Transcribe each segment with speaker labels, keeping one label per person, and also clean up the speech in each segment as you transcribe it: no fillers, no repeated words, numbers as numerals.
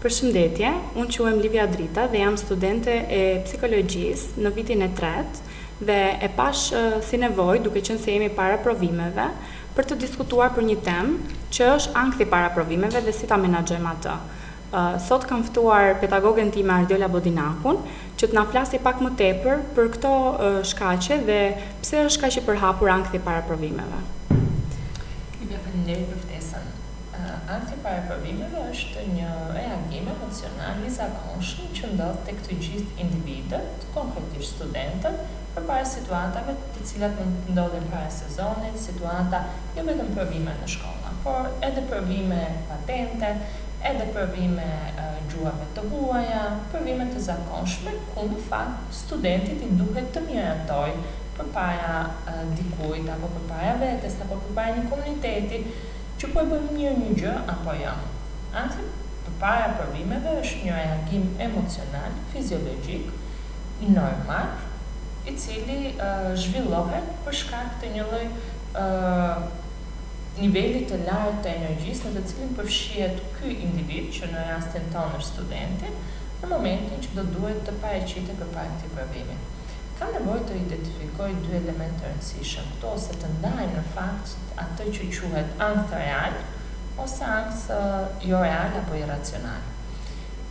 Speaker 1: Përshëndetje, unë quhem Livia Drita dhe jam studente e psikologjisë në vitin e 3 dhe e pash si nevojë, duke qenë se jemi para provimeve, për të diskutuar për një temë që është ankthi para provimeve dhe si ta menaxhojmë atë. Sot kam ftuar pedagogen time Ardiola Bodinakun që të na flasi pak më tepër për këto shkaqe dhe pse është kaq i përhapur ankthi para provimeve.
Speaker 2: Faleminderit për ftesën. Ankthi para provimeve është një reagim emocional i zakonshëm që ndodh tek të gjithë individët, konkretisht studentët, përpara situatave të cilat mund të ndodhin para sezonit, situata jo vetëm provime në shkolla, por edhe provime patente, edhe provime gjuhave të huaja, provime të zakonshme, ku në fakt studentit i duhet të mirëtoj përpara dikujt, apo përpara vetes, apo përpara një komuniteti, që po e bën mirë një gjë apo jo. Ankthi përpara provimeve është një reagim emocional, fiziologjik, normal, i cili zhvillohet për shkak të një lloj niveli të lartë të energjisë në të cilin përfshihet ky individ, që në rastin tonë është studenti, në momentin që do duhet të paraqitet përpara këtij provimi. Ka nevojë të identifikoj dy elementë të rëndësishëm këtu, ose të ndaj në fakt atë që quhet ankth real ose ankth jo real apo irracional.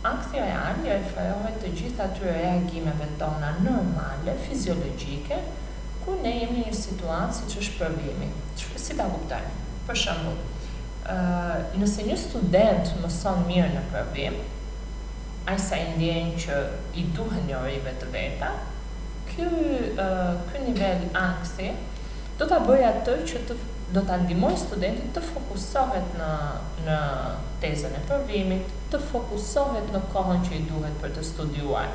Speaker 2: Ankthi real i referohet të gjitha atyre reagimeve tona normale, fiziologjike, ku ne jemi në një situatë siç është provimi. Si ta kuptojmë? Për shembull, nëse një student mëson mirë në provim, ai sa i ndjen që i duhen njerive të veta, ky nivel ankthi do ta bëjë atë që do ta ndihmojë studentin të fokusohet në tezën e provimit, të fokusohet në kohën që i duhet për të studiuar.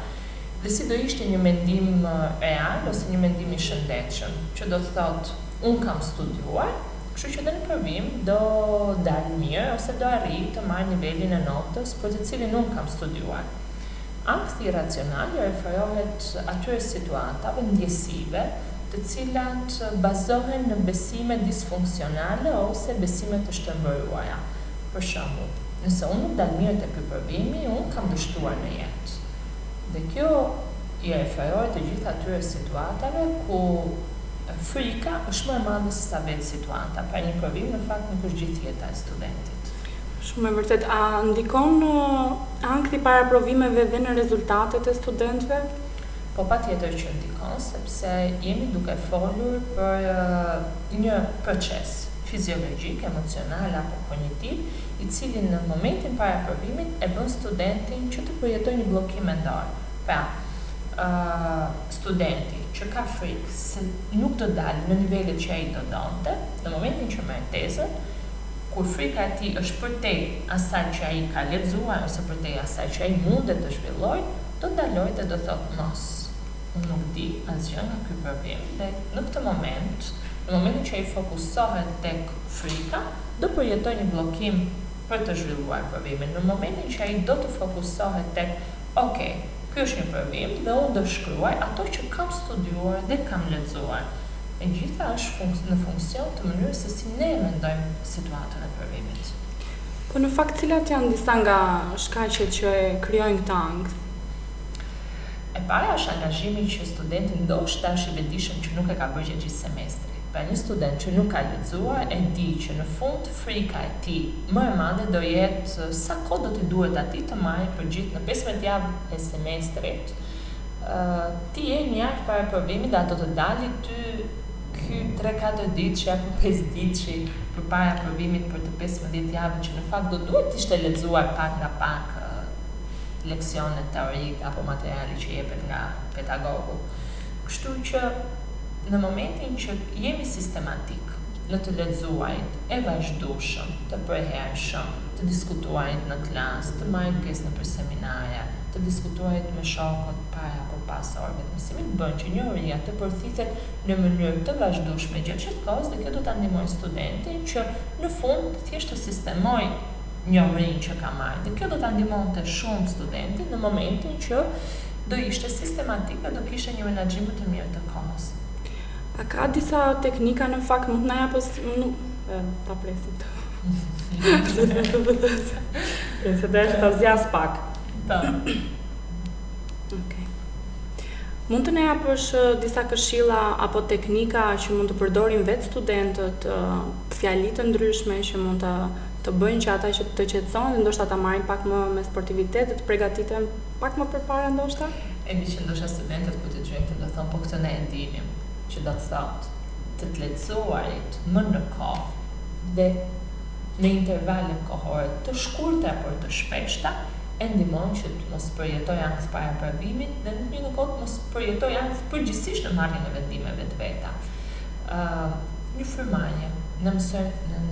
Speaker 2: Dhe si do ishte një mendim real ose një mendim i shëndetshëm, që do të thotë, unë kam studiuar, kështu që dhe në provim do dalë mirë ose do arrijë të marrë nivelin e notës për të cilin unë kam studiuar. Ankthi irracional referohet atyre situatave ndjesive të cilat bazohen në besime disfunksionale ose besime të shtrembëruara. Për shembull, nëse unë nuk dal mirë te ky provimi, unë kam dështuar në jetë. Dhe kjo i referohet të gjitha atyre situatave ku frika është më e madhe se sa vetë situata. Pra një provim në fakt nuk është gjithë jeta e studentit.
Speaker 1: Shumë e vërtet, a ndikon ankthi para provimeve dhe në rezultatet e studentëve?
Speaker 2: Po patjetër që ndikon, sepse jemi duke folur për një proces fiziologjik, emocional apo kognitiv, i cili në momentin para provimit e bën studentin që të përjetojë një bllokim mendor. Pra, studenti që ka frikë se nuk do dalë në nivelet që ai do donte, në momentin që merr tezën, kur frika e tij është përtej asaj që ai ka lexuar ose përtej asaj që ai mundet të zhvillojë, do ndalojë dhe do thotë mos, unë nuk di asgjë nga ky provim. Dhe në këtë moment, në momentin që ai fokusohet tek frika, do përjetojë një bllokim për të zhvilluar provimin. Në momentin që ai do të fokusohet tek, okay, ky është një provim dhe unë do shkruaj ato që kam studiuar dhe kam lexuar. E gjitha është në funksion të mënyrës se si ne mendojmë situatën e provimit.
Speaker 1: Po në fakt cilat janë disa nga shkaqet që krijojnë këtë ankth?
Speaker 2: E para është angazhimi që studenti ndoshta është i vetëdijshëm që nuk e ka bërë gjithë semestrit. Pra një student që nuk ka lexuar e di që në fund frika e tij më e madhe do jetë sa kohë do t'i duhet atij të marrë për gjithë në 15 javë e semestrit. Ti je një javë para provimit dhe ato të dalin ty ky 3-4 ditë apo 5 ditë përpara provimit për të 15 javë që në fakt do duhet të ishte lexuar pak nga pak leksionet teorike apo materiali që jepet nga pedagogu. Kështu që në momentin që jemi sistematik në të lexuarit e vazhdueshëm, të përhershëm, të diskutuarit në klasë, të marrim pjesë në seminare, të diskutuarit me shokët para apo pas orëve të mësimit, bën që njohuria të përthithet në mënyrë të vazhdueshme gjatë kohës dhe kjo do ta ndihmojë studentin që në fund thjesht të sistemojë njohurinë që ka marrë. Dhe kjo do ta ndihmonte shumë studentin në momentin që do ishte sistematik dhe do kishte një menaxhim të mirë të kohës.
Speaker 1: A ka disa teknika në fakt mund të na japësh ta presim të. Se dhe është të zjas pak.
Speaker 2: Po.
Speaker 1: Okay. Mund të na japësh disa këshilla apo teknika që mund të përdorin vetë studentët, fjali të ndryshme që mund të bëjnë që ata që të qetësohen dhe ndoshta ta marrin pak më me sportivitet dhe të përgatiten pak më përpara ndoshta?
Speaker 2: E di që ndoshta studentët kur të dëgjojnë këtë do thonë po këtë ne e dinim, që do të thotë të lehtësuarit më në kohë dhe në intervale kohore të shkurta por të shpeshta e ndihmon që të mos përjetoj ankth para provimit dhe në një kohë mos përjetoj ankth përgjithsisht në marrjen e vendimeve të veta. Një frymëje, në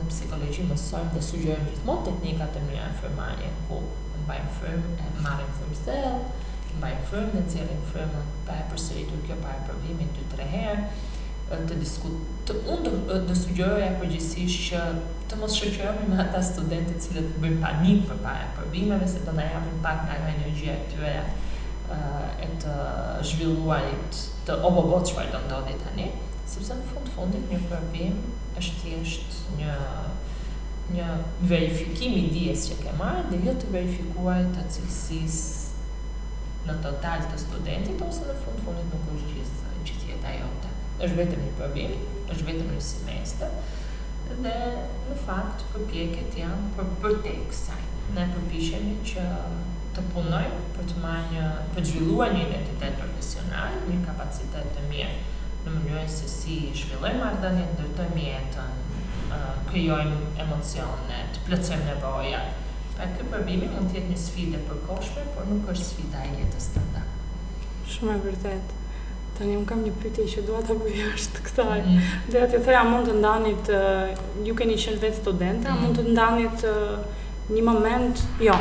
Speaker 2: psikologji mësojmë dhe sugjerojmë gjithmonë teknika të mira frymëje, ku mbajmë frymë, marrim frymë thellë, mbajmë frymë dhe nxjerrim frymën pa e përsëritur kjo para provimit 2-3 herë. Unë do sugjeroja përgjithsisht që të mos shoqërohemi me ata studentë të cilët bëjnë panik përpara provimeve, se do na japin pak nga ajo energjia e tyre e të zhvilluarit të obobo çfarë do ndodhi tani, sepse në fundit një provim është thjesht një verifikim i dijes që ke marrë dhe jo të verifikuar të cilësisë në total të studentit, ose në fundit nuk është gjithë jeta jote. Është vetëm një provim, është vetëm një semestër dhe në fakt përpjekjet janë për tek kësaj. Ne përpiqemi që të punojmë për të zhvilluar një identitet profesional, një kapacitet të mirë në mënyrën se si zhvillojmë marrëdhëniet, ndërtojmë jetën, krijojmë emocione, të plotësojmë nevojat. Pra ky provimi mund të jetë një sfidë e përkohshme, por nuk është sfida e jetës tënde.
Speaker 1: Shumë e vërtet. Tani unë kam një pyetje që dua ta bëj jashtë kësaj. Dhe atë thoya mund të ndanit, ju keni qenë vetë studentë, mund të ndanit një moment, jo,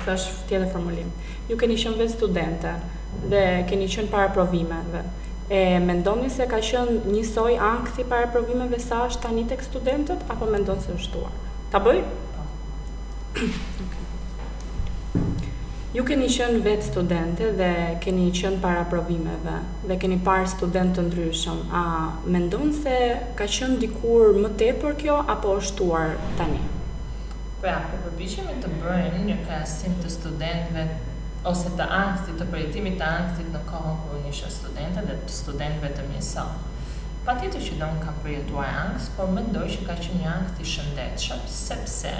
Speaker 1: thash tjetër formulim. Ju keni qenë vetë studente dhe keni qenë para provimeve. E mendoni se ka qenë njësoj ankthi para provimeve sa është tani tek studentët apo mendon se është shtuar? Ta bëj? Ju keni qenë vetë studente dhe keni qenë para provimeve dhe keni parë studentë të ndryshëm. A mendon se ka qenë dikur më tepër kjo apo është shtuar tani?
Speaker 2: Pra, përpiqemi të bëjmë një krahasim të studentëve ose të ankthit, të përjetimit të ankthit në kohën kur unë isha studente dhe të studentëve të mjeso. Patjetër që unë kam përjetuar ankth, por mendoj që ka qenë një ankth i shëndetshëm, sepse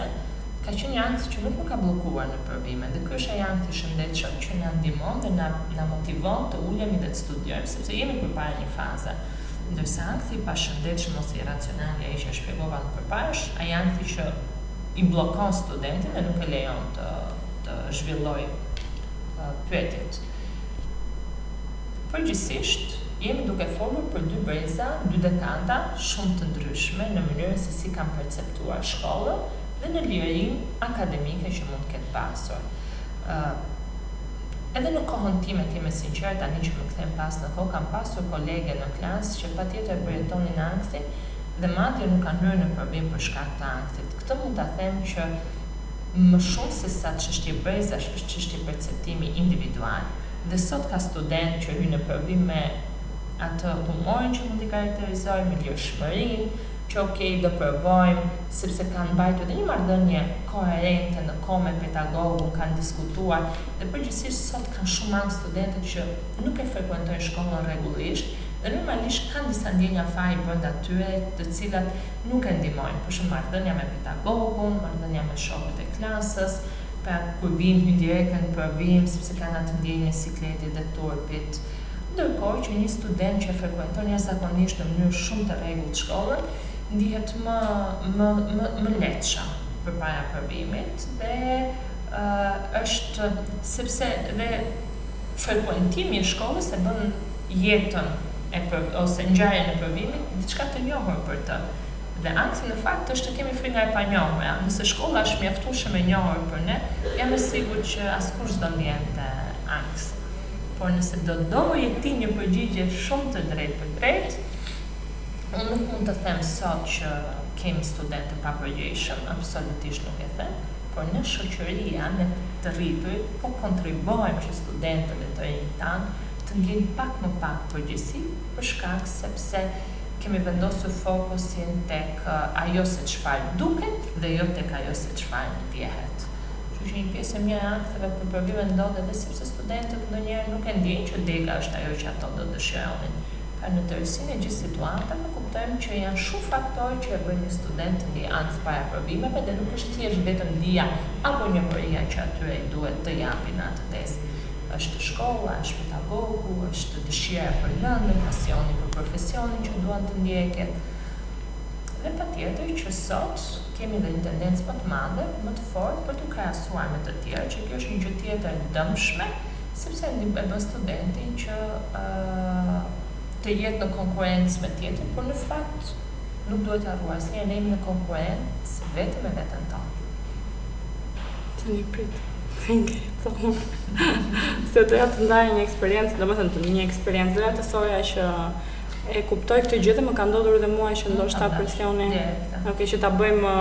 Speaker 2: ka qenë një ankth që nuk më ka bllokuar në provime, dhe ky është ai ankth i shëndetshëm që na ndihmon dhe na motivon të ulemi dhe të studiojmë, sepse jemi përpara një faze. Ndërsa ankthi i pashëndetshëm ose irracional, ai që shpjegova më përpara, ai ankthi që i bllokon studentin dhe nuk e lejon të zhvillojë pyetjet. Përgjithsisht, jemi duke folur për dy breza, dy dekada shumë të ndryshme në mënyrën se si kanë perceptuar shkollën dhe në lirinë akademike që mund të ketë pasur. Edhe në kohën time, të jemi sinqert, tani që më kthem pas në kohë, kam pasur kolege në klasë që patjetër përjetonin ankthin dhe madje nuk kanë hyrë në provim për shkak të ankthit. Këtë mund ta them që më shumë se sa çështje brezash është çështje perceptimi individual. Dhe sot ka student që hyn në provim me atë humorin që mund t'i karakterizojmë, me lirshmërinë, që okej, do provojmë, sepse kanë mbajtur edhe një marrëdhënie koherente në kohë me pedagogun, kanë diskutuar, dhe përgjithsisht sot kanë shumë ankth studentët që nuk e frekuentojnë shkollën rregullisht, dhe normalisht kanë disa ndjenja fare brenda tyre, të cilat nuk e ndihmojnë, për shembull marrëdhënia me pedagogun, marrëdhënia me shokët e klasës, pra kur vinë hyn direkt në provim, sepse kanë atë ndjenjë e sikletit dhe turpit. Ndërkohë që një student që frekuenton jashtëzakonisht në mënyrë shumë të rregullt shkollën, ndihet më lehtëshëm përpara provimit dhe është sepse dhe frekuentimi i shkollës e bën jetën ose ngjarjen e provimit diçka të njohur për të. Dhe ankthi në fakt është të kemi frikë nga e panjohura. Nëse shkolla është mjaftueshëm e njohur për ne, jam e sigurt që askush s'do ndjente ankth. Por nëse do jeti një përgjigje shumë të drejtë për drejtë, unë nuk mund të them sot që kemi studentë pa përgjegjshëm, absolutisht nuk e them, por në shoqëria, në të rriturit, po kontribuojmë që studentët e të rinjt tanë të të ngjinë pak më pak përgjegjësi për shkak sepse kemi vendosur fokusin tek ajo se çfarë duket dhe jo tek ajo se çfarë ndjehet. Kështu që një pjesë e mirë e aktheve për provime ndodhet edhe sepse studentët ndonjëherë nuk e ndjejnë që dega është ajo që ato do dëshironin. Pra në tërësinë e gjithë situatave kuptojmë që janë shumë faktorë që e bëjnë një student të ndjejë ankth para provimeve dhe nuk është thjesht vetëm dija apo njohuria që atyre i duhet të japin atë test. Është shkolla, është pedagogu, është dëshira për lëndën, pasioni për profesionin që duan të ndjekin. Dhe patjetër që sot kemi dhe një tendencë më të madhe, më të fortë për të krahasuar me të tjerë, që kjo është një gjë tjetër dëmshme, sepse e bën studentin që të jetë në konkurrencë me tjetrin, por në fakt nuk duhet të harruar asnjëherë jemi në konkurrencë vetëm me veten tonë.
Speaker 1: Tani prit. Se doja të ndaj një eksperiencë, domethënë të një eksperiencë, doja të thoja që e kuptoj këtë gjë dhe më ka ndodhur edhe mua që ndoshta presioni, që ta bëjmë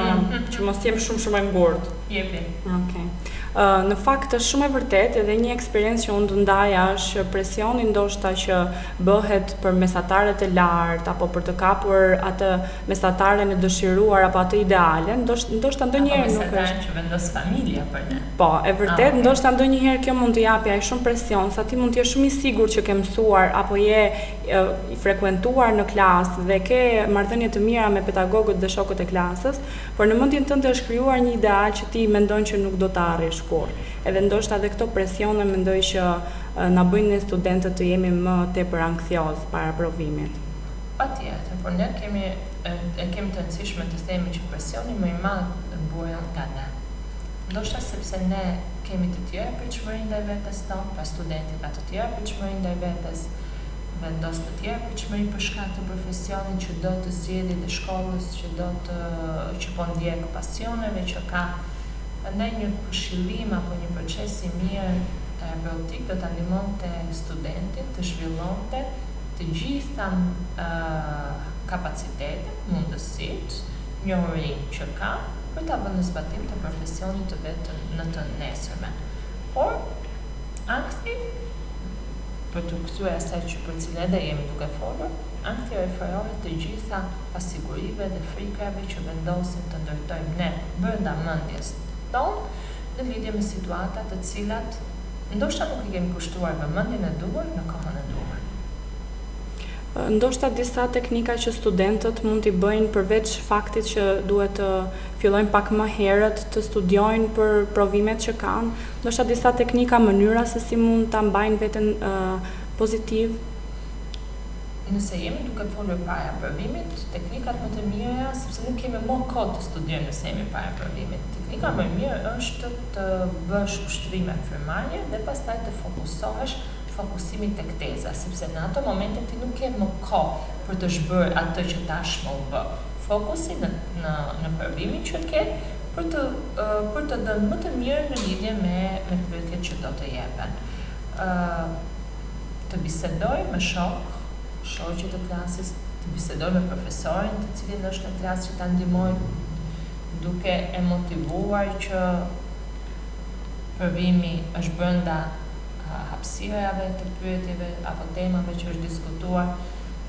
Speaker 1: që mos jem shumë e ngurtë.
Speaker 2: Jepi.
Speaker 1: Okej. Në fakt është shumë e vërtetë edhe një eksperiencë që unë të ndaja është presioni ndoshta që bëhet për mesatarët e lartë apo për të kapur atë mesataren e dëshiruar apo atë ideale, ndoshta ndonjëherë nuk është
Speaker 2: që vendos familja për ne.
Speaker 1: Po, e vërtet, ndoshta ndonjëherë kjo mund të japi aq shumë presion sa ti mund të jesh shumë i sigurt që ke mësuar apo je i frekuentuar në klasë dhe ke marrëdhënie të mira me pedagogët dhe shokët e klasës, por në mendjen tënde është krijuar një ideal që ti mendon që nuk do ta arrish kur. Edhe ndoshta edhe këto presione mendoj që na bëjnë ne studentët të jemi më tepër anksiozë para provimit.
Speaker 2: Patjetër, por ne kemi të rëndësishme të themi që presioni më i madh buhet nga ne. Ndoshta sepse ne kemi të tjera pritshmëri ndaj vetes tonë, pra studenti ka të tjera pritshmëri ndaj vetes, vendos të tjera pritshmëri për shkak të profesionit që do të zgjedhë dhe shkollës që po ndjek pasioneve që ka. Prandaj një këshillim apo një proces i mirë terapeutik do ta ndihmonte studentin të zhvillonte të gjitha kapacitetet, mundësitë, njohurinë që ka për ta vënë në zbatim të profesionit të vet në të nesërmen. Por ankthi, për të kthyer asaj që për cilën edhe jemi duke folur, ankthi referohet të gjitha pasigurive dhe frikave që vendosin të ndërtojmë ne brenda mendjes tonë në lidhje me situata të cilat ndoshta nuk i kemi kushtuar vëmendjen e duhur në kohën e duhur.
Speaker 1: Ndoshta disa teknika që studentët mund t'i bëjnë përveç faktit që duhet të fillojnë pak më herët të studiojnë për provimet që kanë, ndoshta disa teknika, mënyra se si mund ta mbajnë veten pozitiv.
Speaker 2: Nëse jemi duke folur para provimit, teknikat më të mira, sepse nuk kemi më kohë të studiojmë nëse jemi para provimit. Teknika më e mirë është të bësh ushtrime frymëmarrje dhe pastaj të fokusohesh fokusimin tek teza, sepse në ato momente ti nuk ke më kohë për të zhbërë atë që tashmë u bë. Fokusi në provimin që ke për të dhënë më të mirë në lidhje me pyetjet që do të jepen. Të bisedoj me shoqët e klasës, të bisedoj me profesorin të cilin është në klasë që ta ndihmojë duke e motivuar që provimi është brenda hapësirave të pyetjeve apo temave që është diskutuar.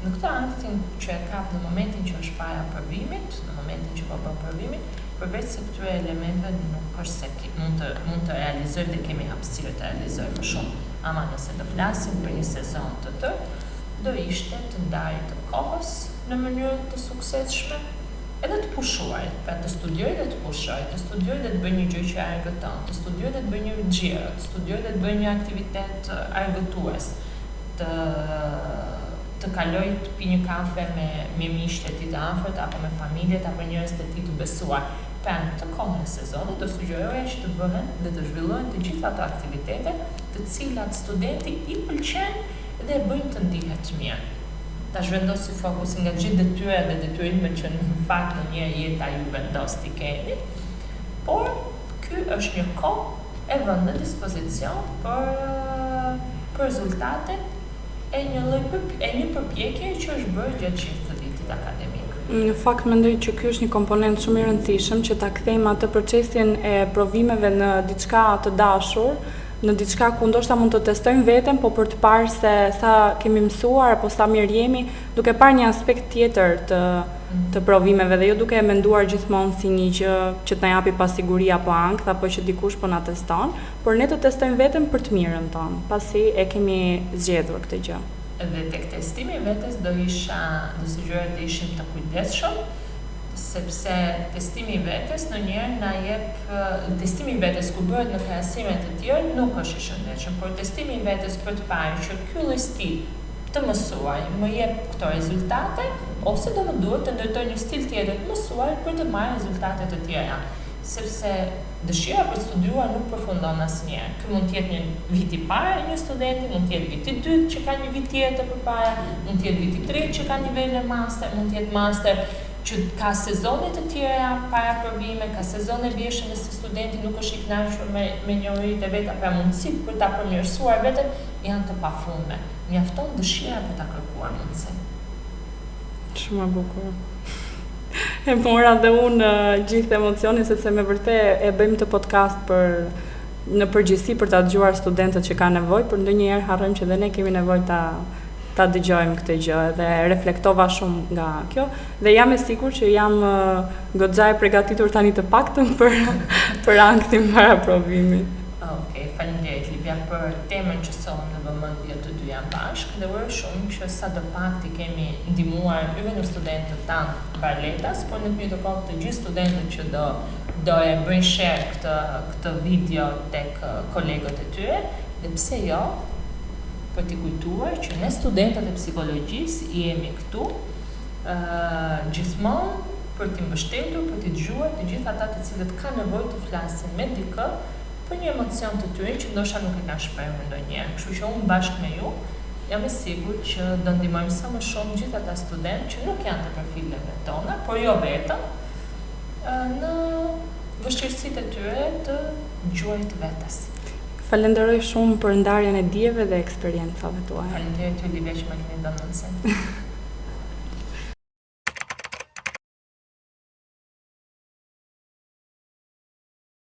Speaker 2: Në këtë anktin që e kap në momentin që është para provimit, në momentin që po bën provimin, përveç se këtyre elementeve nuk është se mund të realizojmë dhe kemi hapësirë të realizojmë më shumë. Ama nëse do flasim për një sezon të tërë, do ishte të ndarje të kohës në mënyrë të suksesshme edhe të pushuar, pra të studioj dhe të pushoj, të studioj dhe të bëj një gjë që e argëton, të studioj dhe të bëj një xhiro, të studioj dhe të bëj një aktivitet argëtues, të kaloj të pi një kafe me miqtë e tij të afërt apo me familjet apo njerëz të tij të besuar. Pra në të kohën e sezonit do sugjeroja që të bëhen dhe të zhvillohen të gjitha ato aktivitete të cilat studenti i pëlqen dhe e bëjnë të ndihet mirë. Ta zhvendosi fokusin nga gjithë detyrat dhe detyrimet që në fakt në një jetë ju vendos t'i keni, por ky është një kohë e vënë në dispozicion për rezultate e një përpjekje që është bërë gjatë gjithë të vitit akademik.
Speaker 1: Në fakt mendoj që ky është një komponent shumë i rëndësishëm që ta kthejmë atë procesin e provimeve në diçka të dashur, në diçka ku ndoshta mund të testojmë veten, po për të parë se sa kemi mësuar apo sa mirë jemi, duke parë një aspekt tjetër të provimeve dhe jo duke e menduar gjithmonë si një gjë që të na japi pasiguri apo ankth apo që dikush po na teston, por ne të testojmë veten për të mirën tonë, pasi e kemi zgjedhur këtë gjë.
Speaker 2: Dhe tek testimi vetes do sugjeroja të ishim të kujdesshëm, sepse testimi vetes ndonjëherë na jep testimi vetes ku bëhet në krahasime të tjerë nuk është i shëndetshëm, por testimi vetes për të parë që ky lloj stil të mësuar më jep këto rezultate ose do më duhet të ndërtoj një stil tjetër të mësuar për të marrë rezultate të tjera, sepse dëshira për të studiuar nuk përfundon asnjëherë. Ky mund të jetë një vit i parë i një studenti, mund të jetë viti i dytë që ka një vit tjetër përpara, mund të jetë viti i tretë që ka nivelin e master, mund të jetë master që ka sezone të tjera para provime, ka sezone vjeshtë nëse studenti nuk është i kënaqur me njohuritë e veta, pra mundësitë për ta përmirësuar veten janë të pafundme. Mjafton dëshira për ta kërkuar mundësi.
Speaker 1: Shumë e bukur. E mora dhe unë gjithë emocionin, sepse me vërtet e bëjmë të podcast në përgjithësi për ta dëgjuar studentët që kanë nevojë, por ndonjëherë harrojmë që dhe ne kemi nevojë ta dëgjojmë këtë gjë dhe reflektova shumë nga kjo dhe jam e sigurt që jam goxha e përgatitur tani të paktën për ankthin para provimit.
Speaker 2: Okej, faleminderit Livia për temën që sollëm në vëmendje të dy janë bashkë dhe uroj shumë që sadopak kemi ndihmuar jo vetëm studentët tanë Barletas, por në të njëjtën kohë të gjithë studentët që do e bëjnë share këtë video tek kolegët e tyre, dhe pse jo, për t'i kujtuar që ne studentët e psikologjisë jemi këtu gjithmonë për t'i mbështetur, për t'i dëgjuar të gjithë ata të cilët kanë nevojë të flasin me dikë për një emocion të tyre që ndoshta nuk e kanë shprehur ndonjëherë. Kështu që unë bashkë me ju jam e sigurt që do ndihmojmë sa më shumë gjithë ata studentë që nuk janë të profileve tona, por jo vetëm, në vështirësitë e tyre të gjuajt vetes.
Speaker 1: Falenderoj shumë për ndarjen e dijeve dhe eksperiencave tuaja.
Speaker 2: Faleminderit Livia që më keni dhënë mundësinë.